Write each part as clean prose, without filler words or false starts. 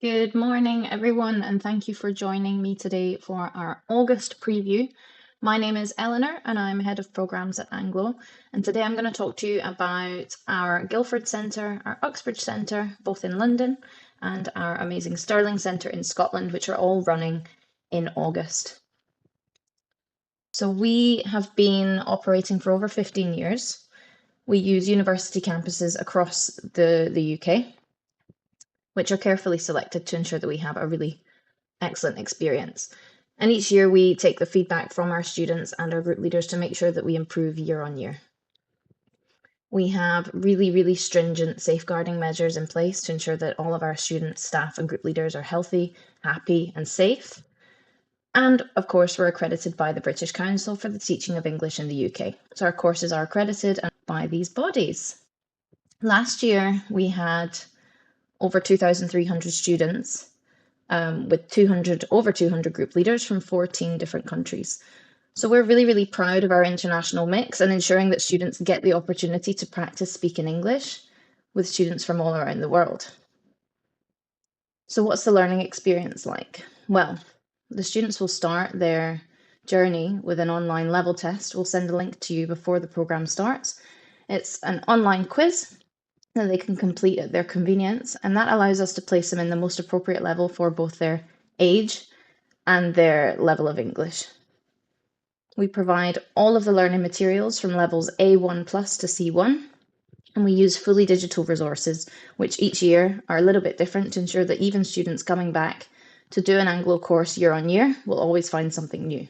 Good morning, everyone, and thank you for joining me today for our August preview. My name is Eleanor, and I'm Head of Programmes at ANGLO, and today I'm going to talk to you about our Guildford Centre, our Uxbridge Centre, both in London, and our amazing Stirling Centre in Scotland, which are all running in August. So we have been operating for over 15 years. We use university campuses across the UK, which are carefully selected to ensure that we have a really excellent experience. And each year we take the feedback from our students and our group leaders to make sure that we improve year on year. We have really stringent safeguarding measures in place to ensure that all of our students, staff and group leaders are healthy, happy and safe. And of course, we're accredited by the British Council for the teaching of English in the UK. So our courses are accredited by these bodies. Last year, we had over 2,300 students with over 200 group leaders from 14 different countries. So we're really proud of our international mix and ensuring that students get the opportunity to practice speaking English with students from all around the world. So what's the learning experience like? Well, the students will start their journey with an online level test. We'll send a link to you before the programme starts. It's an online quiz that they can complete at their convenience, and that allows us to place them in the most appropriate level for both their age and their level of English. We provide all of the learning materials from levels A1 plus to C1, and we use fully digital resources, which each year are a little bit different to ensure that even students coming back to do an Anglo course year on year will always find something new.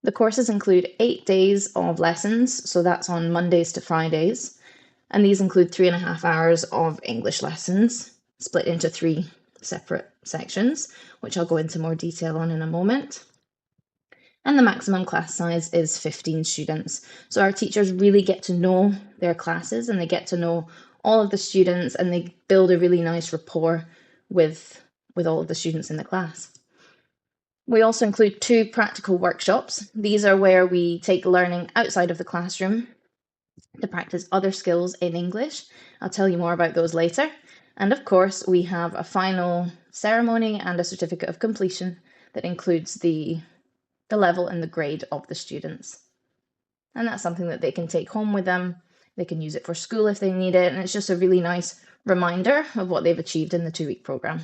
The courses include 8 days of lessons, so that's on Mondays to Fridays, and these include 3.5 hours of English lessons, split into 3 separate sections, which I'll go into more detail on in a moment. And the maximum class size is 15 students. So our teachers really get to know their classes and they get to know all of the students and they build a really nice rapport with all of the students in the class. We also include 2 practical workshops. These are where we take learning outside of the classroom to practice other skills in English. I'll tell you more about those later. And of course, we have a final ceremony and a certificate of completion that includes the level and the grade of the students. And that's something that they can take home with them. They can use it for school if they need it. And it's just a really nice reminder of what they've achieved in the 2-week programme.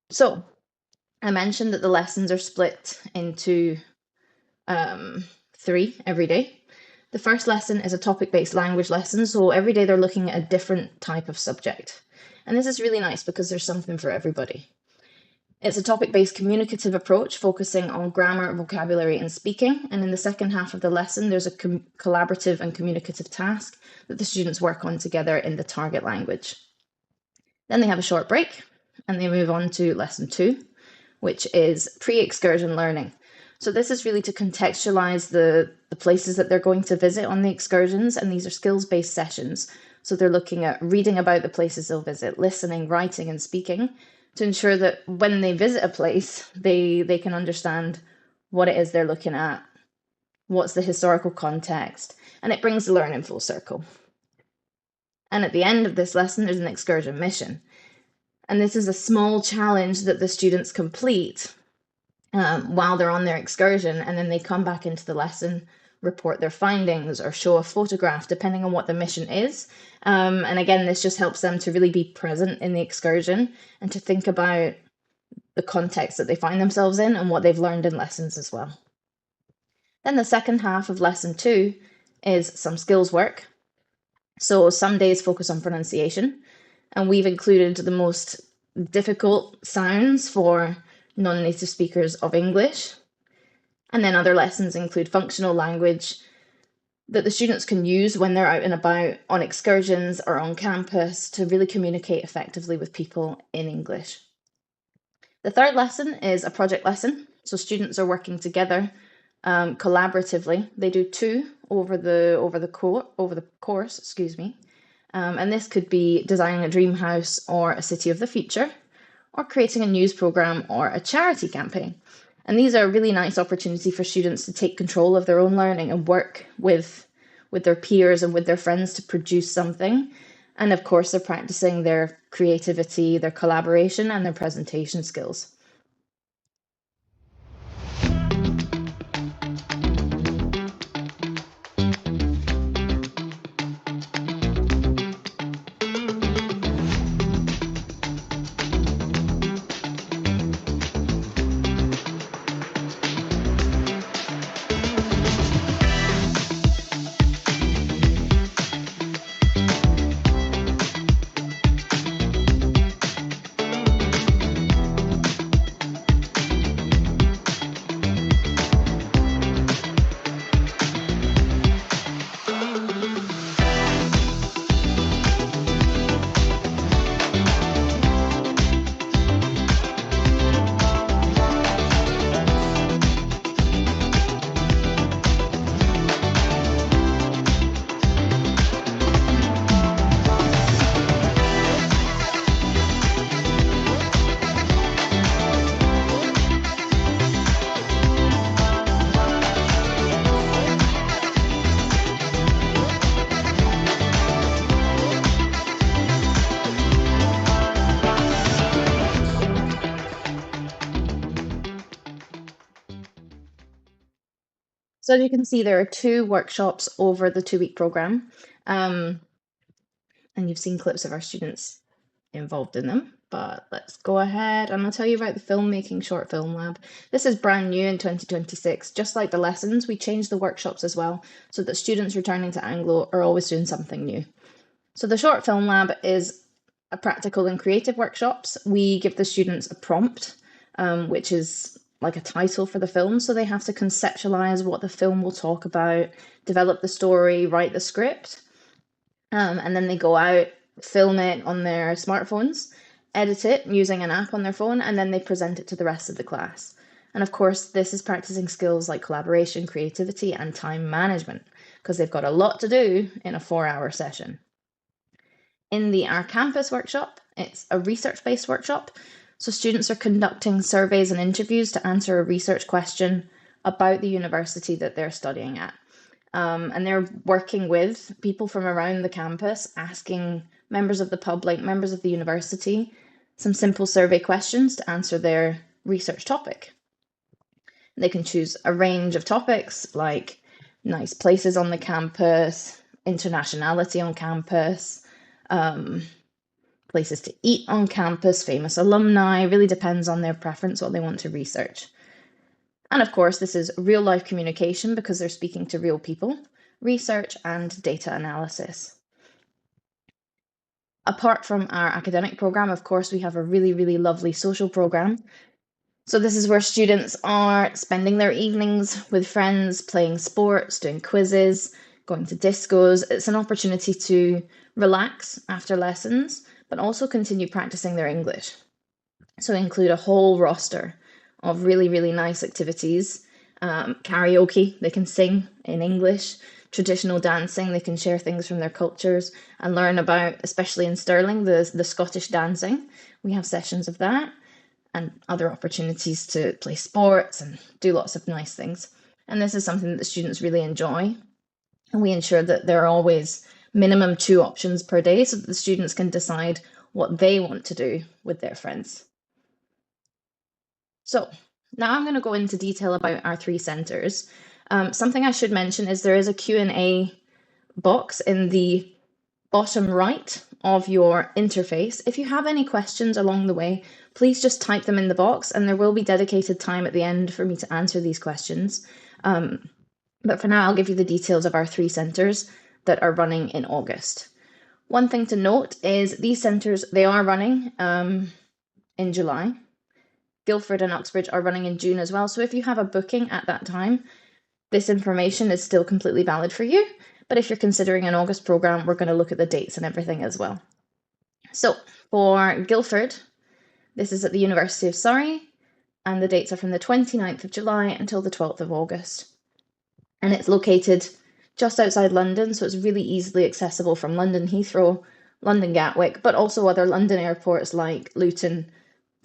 So I mentioned that the lessons are split into 3 every day. The first lesson is a topic-based language lesson, so every day they're looking at a different type of subject. And this is really nice because there's something for everybody. It's a topic-based communicative approach focusing on grammar, vocabulary and speaking. And in the second half of the lesson, there's a collaborative and communicative task that the students work on together in the target language. Then they have a short break and they move on to lesson 2, which is pre-excursion learning. So this is really to contextualize the places that they're going to visit on the excursions, and these are skills-based sessions. So they're looking at reading about the places they'll visit, listening, writing and speaking to ensure that when they visit a place, they can understand what it is they're looking at, what's the historical context, and it brings the learning full circle. And at the end of this lesson, there's an excursion mission. And this is a small challenge that the students complete while they're on their excursion, and then they come back into the lesson, report their findings or show a photograph depending on what the mission is. And again, this just helps them to really be present in the excursion and to think about the context that they find themselves in and what they've learned in lessons as well. Then the second half of lesson 2 is some skills work. So some days focus on pronunciation, and we've included the most difficult sounds for non-native speakers of English. And then other lessons include functional language that the students can use when they're out and about on excursions or on campus to really communicate effectively with people in English. The third lesson is a project lesson. So students are working together collaboratively. They do 2 over the course, and this could be designing a dream house or a city of the future, or creating a news programme or a charity campaign. And these are a really nice opportunity for students to take control of their own learning and work with their peers and with their friends to produce something And of course, they're practicing their creativity, their collaboration, and their presentation skills. So as you can see, there are 2 workshops over the 2-week programme, and you've seen clips of our students involved in them. But let's go ahead and I'll tell you about the filmmaking short film lab. This is brand new in 2026. Just like the lessons, we changed the workshops as well, so that students returning to Anglo are always doing something new. So the short film lab is a practical and creative workshops. We give the students a prompt, which is like a title for the film. So they have to conceptualize what the film will talk about, develop the story, write the script, and then they go out, film it on their smartphones, edit it using an app on their phone, and then they present it to the rest of the class. And of course, this is practicing skills like collaboration, creativity, and time management, because they've got a lot to do in a 4-hour session. In the Our Campus workshop, it's a research-based workshop. So students are conducting surveys and interviews to answer a research question about the university that they're studying at. And they're working with people from around the campus, asking members of the public, members of the university, some simple survey questions to answer their research topic. They can choose a range of topics like nice places on the campus, internationality on campus, places to eat on campus, famous alumni. Really depends on their preference what they want to research. And of course, this is real life communication because they're speaking to real people, research and data analysis. Apart from our academic programme, of course, we have a really, really lovely social programme. So this is where students are spending their evenings with friends, playing sports, doing quizzes, going to discos. It's an opportunity to relax after lessons, but also continue practicing their English. So include a whole roster of really, really nice activities. Karaoke, they can sing in English. Traditional dancing, they can share things from their cultures and learn about, especially in Stirling, the Scottish dancing. We have sessions of that and other opportunities to play sports and do lots of nice things. And this is something that the students really enjoy. And we ensure that there are always minimum 2 options per day so that the students can decide what they want to do with their friends. So now I'm going to go into detail about our 3 centres. Something I should mention is there is a Q&A box in the bottom right of your interface. If you have any questions along the way, please just type them in the box and there will be dedicated time at the end for me to answer these questions. But for now, I'll give you the details of our 3 centres that are running in August. One thing to note is these centres, they are running in July. Guildford and Uxbridge are running in June as well. So if you have a booking at that time, this information is still completely valid for you. But if you're considering an August programme, we're going to look at the dates and everything as well. So for Guildford, this is at the University of Surrey, and the dates are from the 29th of July until the 12th of August. And it's located just outside London, so it's really easily accessible from London Heathrow, London Gatwick, but also other London airports like Luton,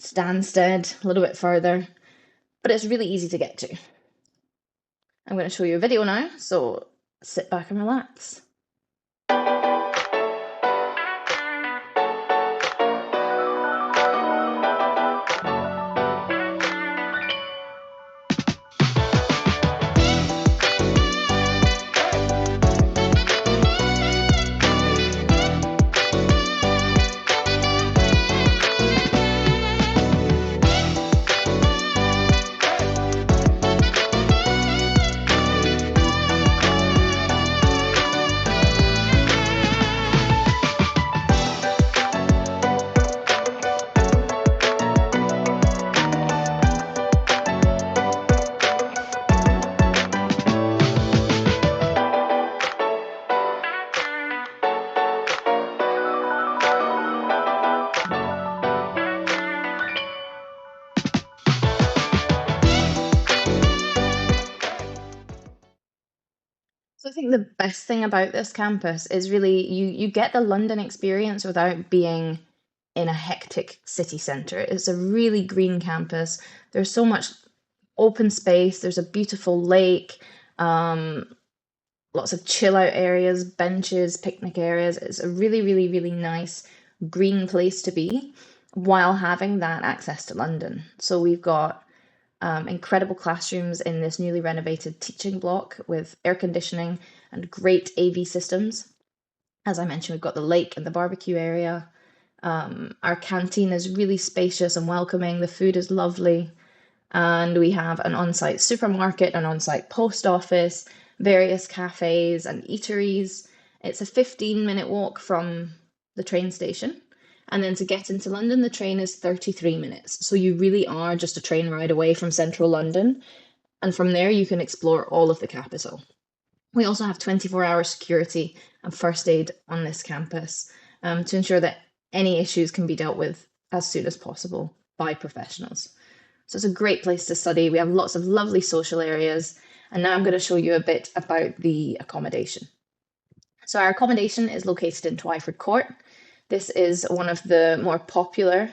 Stansted, a little bit further. But it's really easy to get to. I'm going to show you a video now, so sit back and relax. think the best thing about this campus is really you get the London experience without being in a hectic city centre. It's a really green campus. There's so much open space. There's a beautiful lake, lots of chill out areas, benches, picnic areas. It's a really, really, really nice green place to be while having that access to London. So we've got incredible classrooms in this newly renovated teaching block with air conditioning and great AV systems. As I mentioned, we've got the lake and the barbecue area. Our canteen is really spacious and welcoming. The food is lovely. And we have an on-site supermarket, an on-site post office, various cafes and eateries. It's a 15-minute walk from the train station. And then to get into London, the train is 33 minutes. So you really are just a train ride away from central London. And from there, you can explore all of the capital. We also have 24-hour security and first aid on this campus to ensure that any issues can be dealt with as soon as possible by professionals. So it's a great place to study. We have lots of lovely social areas. And now I'm going to show you a bit about the accommodation. So our accommodation is located in Twyford Court. This is one of the more popular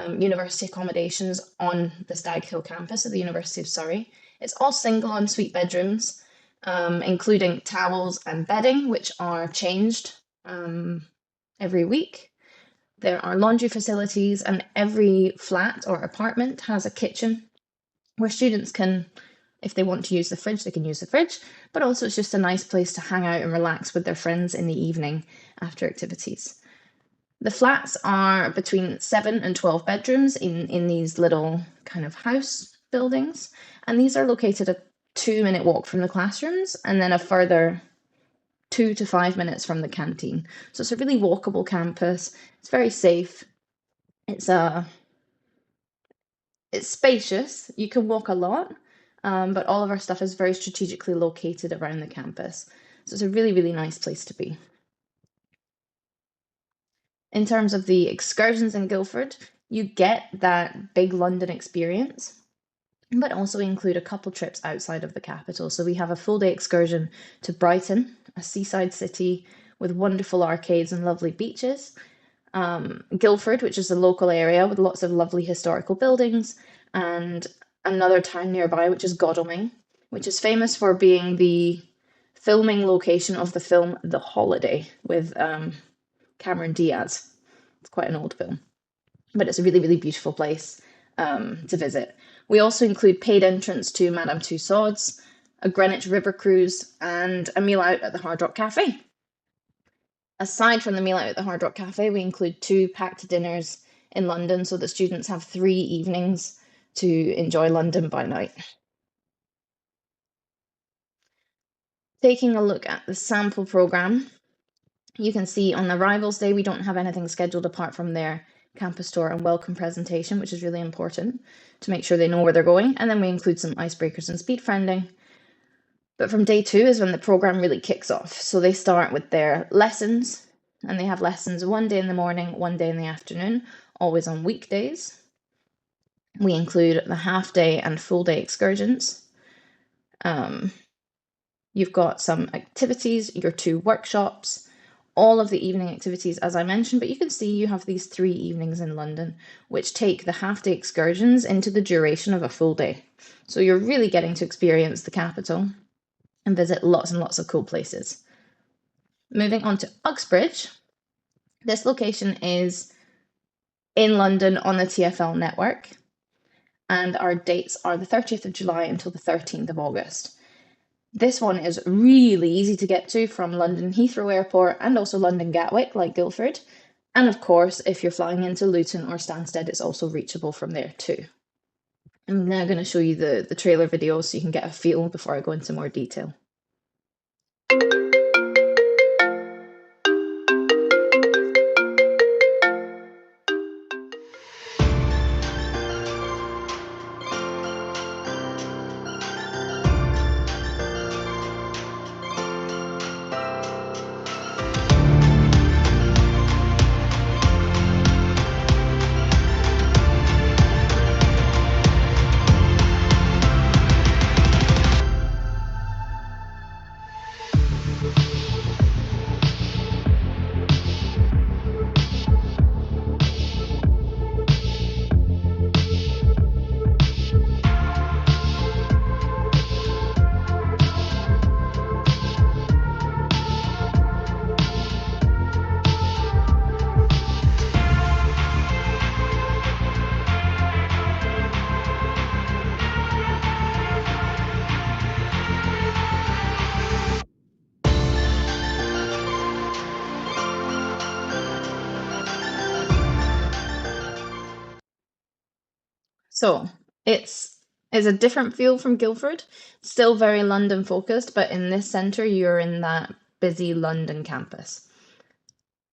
university accommodations on the Stag Hill campus of the University of Surrey. It's all single ensuite bedrooms, including towels and bedding, which are changed every week. There are laundry facilities, and every flat or apartment has a kitchen where students can, if they want to use the fridge, they can use the fridge, but also it's just a nice place to hang out and relax with their friends in the evening after activities. The flats are between 7 and 12 bedrooms in these little kind of house buildings, and these are located a 2-minute walk from the classrooms and then a further 2 to 5 minutes from the canteen. So it's a really walkable campus. It's very safe. It's spacious. You can walk a lot, but all of our stuff is very strategically located around the campus. So it's a really, really nice place to be. In terms of the excursions in Guildford, you get that big London experience, but also include a couple trips outside of the capital. So we have a full day excursion to Brighton, a seaside city with wonderful arcades and lovely beaches. Guildford, which is a local area with lots of lovely historical buildings, and another town nearby, which is Godalming, which is famous for being the filming location of the film The Holiday with Cameron Diaz. It's quite an old film, but it's a really, really beautiful place to visit. We also include paid entrance to Madame Tussauds, a Greenwich River cruise, and a meal out at the Hard Rock Cafe. Aside from the meal out at the Hard Rock Cafe, we include 2 packed dinners in London so that students have 3 evenings to enjoy London by night. Taking a look at the sample programme, you can see on arrivals day, we don't have anything scheduled apart from their campus tour and welcome presentation, which is really important to make sure they know where they're going. And then we include some icebreakers and speed friending. But from day 2 is when the program really kicks off. So they start with their lessons, and they have lessons one day in the morning, one day in the afternoon, always on weekdays. We include the half day and full day excursions. You've got some activities, your 2 workshops, all of the evening activities, as I mentioned, but you can see you have these 3 evenings in London, which take the half-day excursions into the duration of a full day. So you're really getting to experience the capital and visit lots and lots of cool places. Moving on to Uxbridge. This location is in London on the TfL network, and our dates are the 30th of July until the 13th of August. This one is really easy to get to from London Heathrow Airport and also London Gatwick, like Guildford. And of course, if you're flying into Luton or Stansted, it's also reachable from there too. I'm now going to show you the trailer video so you can get a feel before I go into more detail. So it's a different feel from Guildford, still very London focused, but in this centre you're in that busy London campus.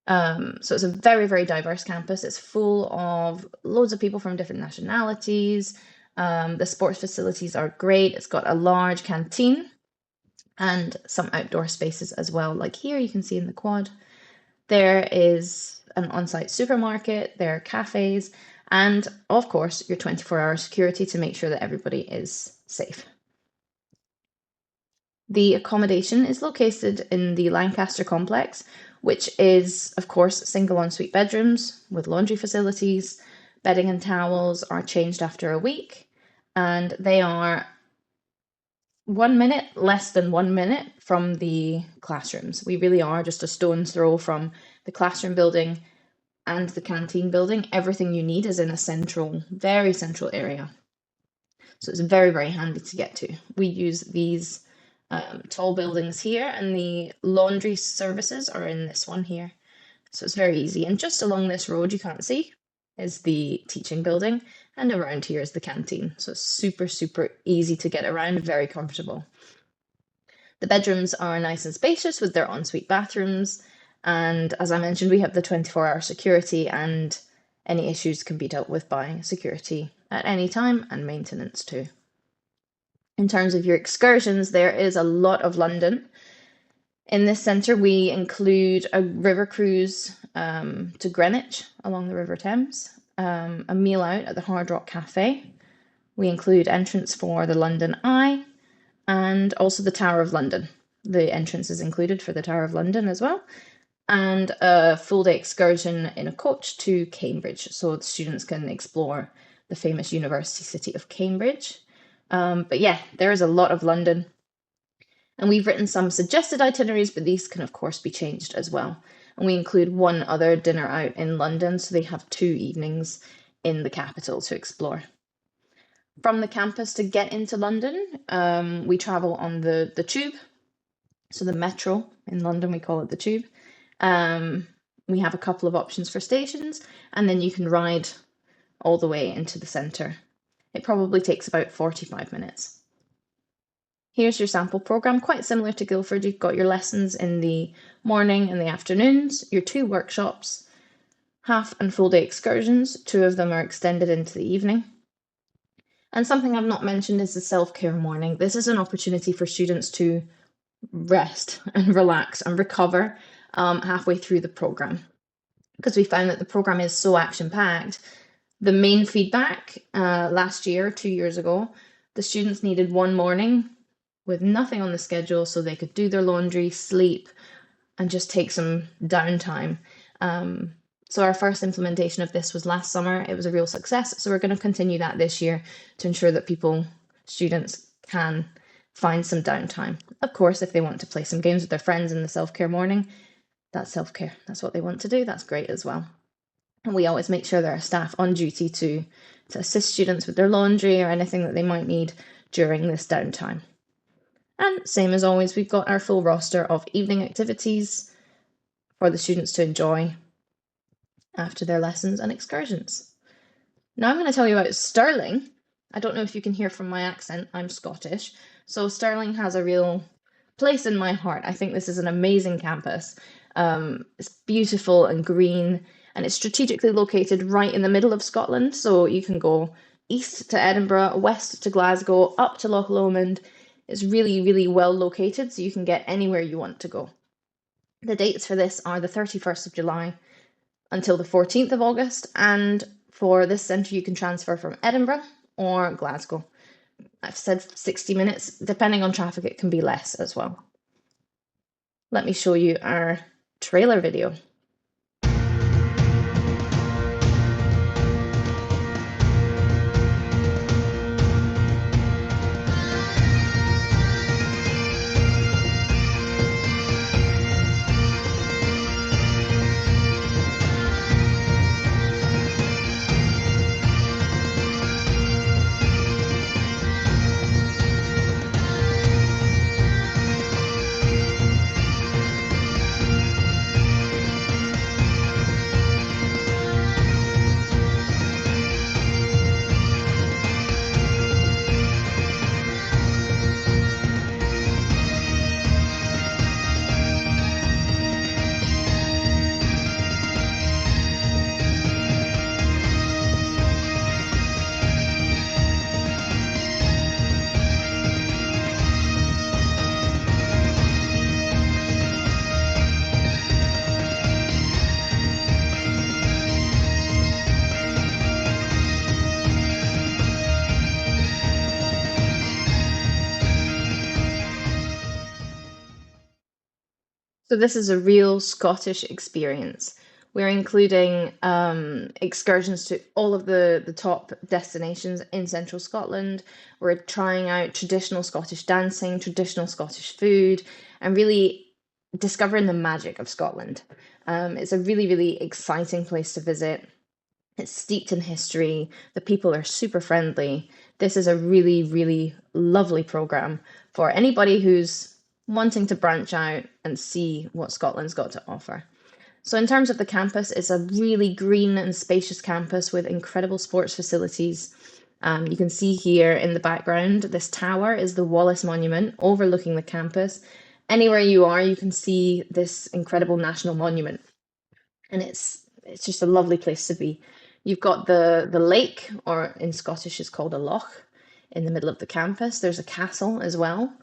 So it's a very, very diverse campus. It's full of loads of people from different nationalities. The sports facilities are great. It's got a large canteen and some outdoor spaces as well. Like here, you can see in the quad, there is an on-site supermarket, there are cafes, and of course, your 24-hour security to make sure that everybody is safe. The accommodation is located in the Lancaster complex, which is, of course, single ensuite bedrooms with laundry facilities. Bedding and towels are changed after a week, and they are 1 minute, less than 1 minute from the classrooms. We really are just a stone's throw from the classroom building and the canteen building. Everything you need is in a central, very central area. So it's very, very handy to get to. We use these tall buildings here, and the laundry services are in this one here. So it's very easy. And just along this road, you can't see, is the teaching building, and around here is the canteen. So it's super, super easy to get around, very comfortable. The bedrooms are nice and spacious with their ensuite bathrooms. And as I mentioned, we have the 24-hour security, and any issues can be dealt with by security at any time, and maintenance too. In terms of your excursions, there is a lot of London. In this centre, we include a river cruise to Greenwich along the River Thames, a meal out at the Hard Rock Cafe. We include entrance for the London Eye and also the Tower of London. The entrance is included for the Tower of London as well. And a full-day excursion in a coach to Cambridge, so the students can explore the famous university city of Cambridge. But yeah, there is a lot of London. And we've written some suggested itineraries, but these can, of course, be changed as well. And we include one other dinner out in London, so they have 2 evenings in the capital to explore. From the campus to get into London, we travel on the tube, so the metro. In London, we call it the tube. We have a couple of options for stations, and then you can ride all the way into the centre. It probably takes about 45 minutes. Here's your sample programme, quite similar to Guildford. You've got your lessons in the morning and the afternoons, your 2 workshops, half and full day excursions. 2 of them are extended into the evening. And something I've not mentioned is the self-care morning. This is an opportunity for students to rest and relax and recover halfway through the programme, because we found that the programme is so action-packed. The main feedback last year, 2 years ago, the students needed 1 morning with nothing on the schedule so they could do their laundry, sleep, and just take some downtime. So our first implementation of this was last summer. It was a real success. So we're going to continue that this year to ensure that students can find some downtime. Of course, if they want to play some games with their friends in the self-care morning, that's self-care. That's what they want to do. That's great as well. And we always make sure there are staff on duty to assist students with their laundry or anything that they might need during this downtime. And same as always, we've got our full roster of evening activities for the students to enjoy after their lessons and excursions. Now I'm going to tell you about Stirling. I don't know if you can hear from my accent, I'm Scottish. So Stirling has a real place in my heart. I think this is an amazing campus. It's beautiful and green, and it's strategically located right in the middle of Scotland. So you can go east to Edinburgh, west to Glasgow, up to Loch Lomond. It's really, really well located, so you can get anywhere you want to go. The dates for this are the 31st of July until the 14th of August, and for this centre you can transfer from Edinburgh or Glasgow. I've said 60 minutes, depending on traffic it can be less as well. Let me show you our trailer video. So this is a real Scottish experience. We're including excursions to all of the top destinations in central Scotland. We're trying out traditional Scottish dancing, traditional Scottish food, and really discovering the magic of Scotland. It's a really, really exciting place to visit. It's steeped in history. The people are super friendly. This is a really, really lovely program for anybody who's wanting to branch out and see what Scotland's got to offer. So, in terms of the campus, it's a really green and spacious campus with incredible sports facilities. You can see here in the background, this tower is the Wallace Monument overlooking the campus. Anywhere you are, you can see this incredible national monument, and it's just a lovely place to be. You've got the lake, or in Scottish is called a loch, in the middle of the campus. There's a castle as well.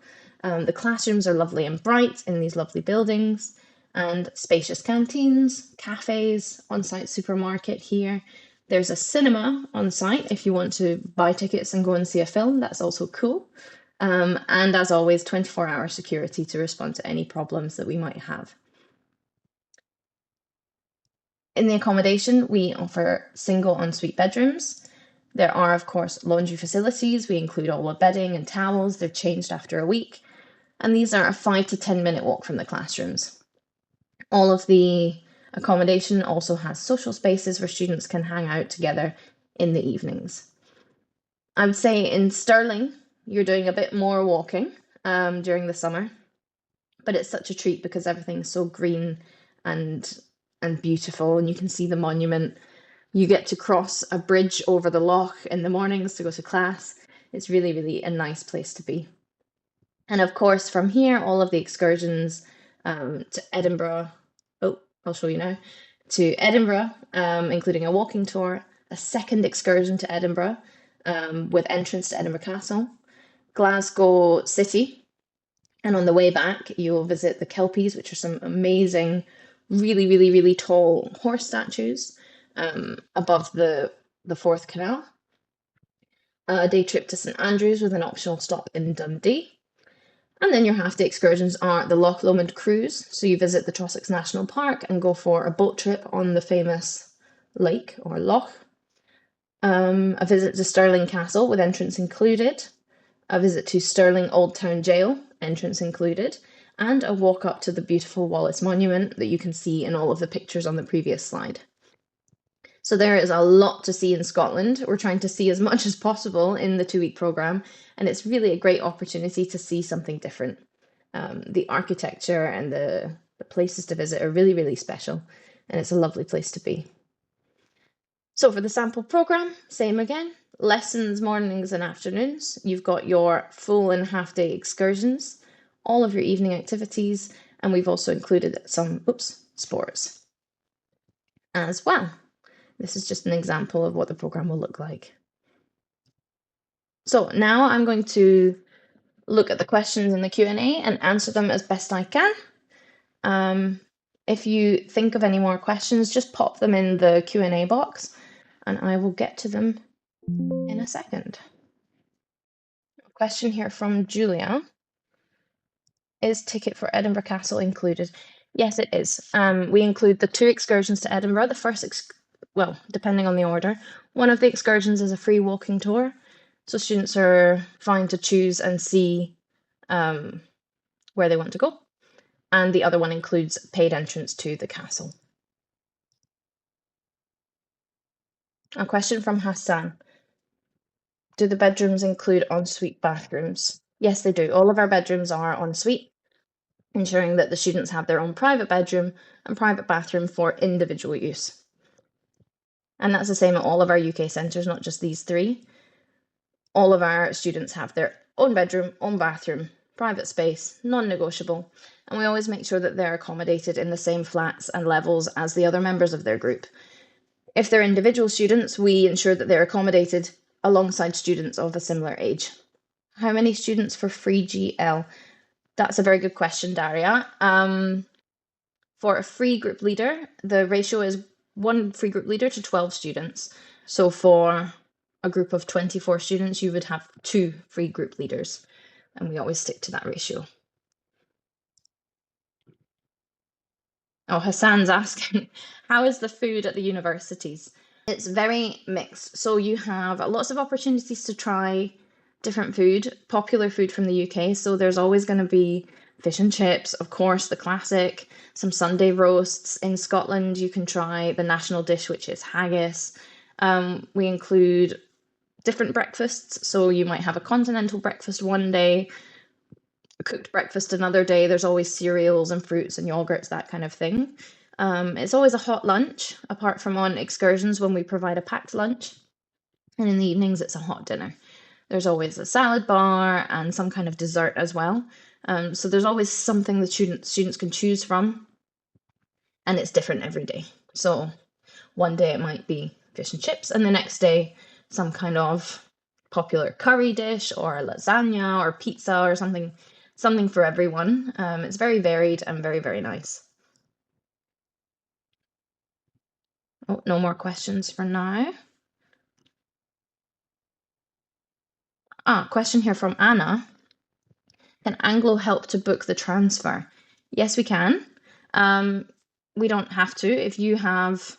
The classrooms are lovely and bright in these lovely buildings, and spacious canteens, cafes, on-site supermarket here. There's a cinema on site if you want to buy tickets and go and see a film. That's also cool. And as always, 24-hour security to respond to any problems that we might have. In the accommodation, we offer single ensuite bedrooms. There are, of course, laundry facilities. We include all the bedding and towels. They're changed after a week. And these are a 5 to 10 minute walk from the classrooms. All of the accommodation also has social spaces where students can hang out together in the evenings. I would say in Stirling, you're doing a bit more walking during the summer, but it's such a treat because everything's so green and beautiful, and you can see the monument. You get to cross a bridge over the loch in the mornings to go to class. It's really, really a nice place to be. And of course, from here, all of the excursions to Edinburgh. Oh, I'll show you now. To Edinburgh, including a walking tour, a second excursion to Edinburgh with entrance to Edinburgh Castle, Glasgow City, and on the way back, you'll visit the Kelpies, which are some amazing, really, really, really tall horse statues above the Forth Canal. A day trip to St Andrews with an optional stop in Dundee. And then your half-day excursions are the Loch Lomond cruise. So you visit the Trossachs National Park and go for a boat trip on the famous lake or loch. A visit to Stirling Castle with entrance included. A visit to Stirling Old Town Jail, entrance included. And a walk up to the beautiful Wallace Monument that you can see in all of the pictures on the previous slide. So there is a lot to see in Scotland. We're trying to see as much as possible in the 2-week programme, and it's really a great opportunity to see something different. The architecture and the places to visit are really, really special, and it's a lovely place to be. So for the sample programme, same again. Lessons, mornings and afternoons. You've got your full and half-day excursions, all of your evening activities, and we've also included some sports as well. This is just an example of what the program will look like. So now I'm going to look at the questions in the Q&A and answer them as best I can. If you think of any more questions, just pop them in the Q&A box and I will get to them in a second. A question here from Julia. Is ticket for Edinburgh Castle included? Yes, it is. We include the 2 excursions to Edinburgh. The first depending on the order. One of the excursions is a free walking tour, so students are fine to choose and see where they want to go. And the other one includes paid entrance to the castle. A question from Hassan. Do the bedrooms include ensuite bathrooms? Yes, they do. All of our bedrooms are ensuite, ensuring that the students have their own private bedroom and private bathroom for individual use. And that's the same at all of our UK centres, not just these 3. All of our students have their own bedroom, own bathroom, private space, non-negotiable, and we always make sure that they're accommodated in the same flats and levels as the other members of their group. If they're individual students, we ensure that they're accommodated alongside students of a similar age. How many students for free GL? That's a very good question, Daria. For a free group leader, the ratio is 1 free group leader to 12 students. So for a group of 24 students, you would have 2 free group leaders, and we always stick to that ratio. Oh, Hassan's asking, how is the food at the universities? It's very mixed. So you have lots of opportunities to try different food, popular food from the UK. So there's always going to be fish and chips, of course, the classic, some Sunday roasts. In Scotland, you can try the national dish, which is haggis. We include different breakfasts. So you might have a continental breakfast one day, a cooked breakfast another day. There's always cereals and fruits and yogurts, that kind of thing. It's always a hot lunch, apart from on excursions when we provide a packed lunch. And in the evenings, it's a hot dinner. There's always a salad bar and some kind of dessert as well. So there's always something the students can choose from, and it's different every day. So one day it might be fish and chips, and the next day some kind of popular curry dish or lasagna or pizza or something for everyone. It's very varied and very, very nice. Oh, no more questions for now. Question here from Anna. Can Anglo help to book the transfer? Yes, we can. We don't have to. If you have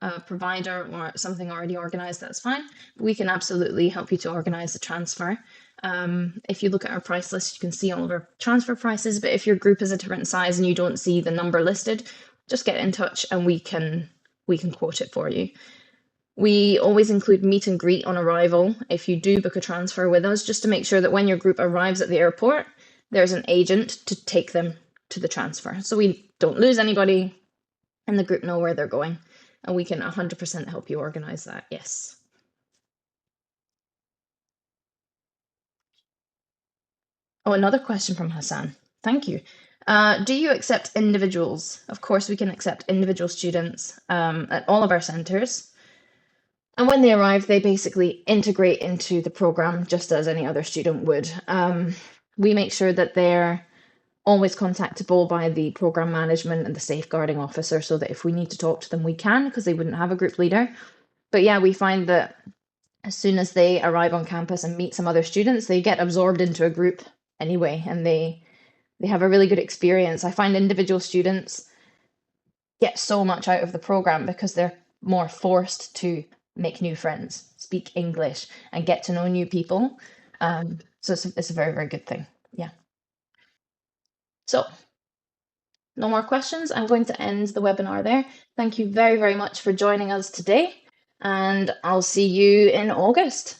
a provider or something already organized, that's fine. We can absolutely help you to organize the transfer. If you look at our price list, you can see all of our transfer prices. But if your group is a different size and you don't see the number listed, just get in touch and we can quote it for you. We always include meet and greet on arrival if you do book a transfer with us, just to make sure that when your group arrives at the airport, there's an agent to take them to the transfer. So we don't lose anybody and the group know where they're going. And we can 100% help you organize that, yes. Oh, another question from Hassan. Thank you. Do you accept individuals? Of course, we can accept individual students at all of our centres. And when they arrive, they basically integrate into the program just as any other student would. We make sure that they're always contactable by the program management and the safeguarding officer so that if we need to talk to them, we can, because they wouldn't have a group leader. But yeah, we find that as soon as they arrive on campus and meet some other students, they get absorbed into a group anyway, and they have a really good experience. I find individual students get so much out of the program because they're more forced to make new friends, speak English, and get to know new people. So it's a very, very good thing. Yeah. So no more questions. I'm going to end the webinar there. Thank you very, very much for joining us today, and I'll see you in August.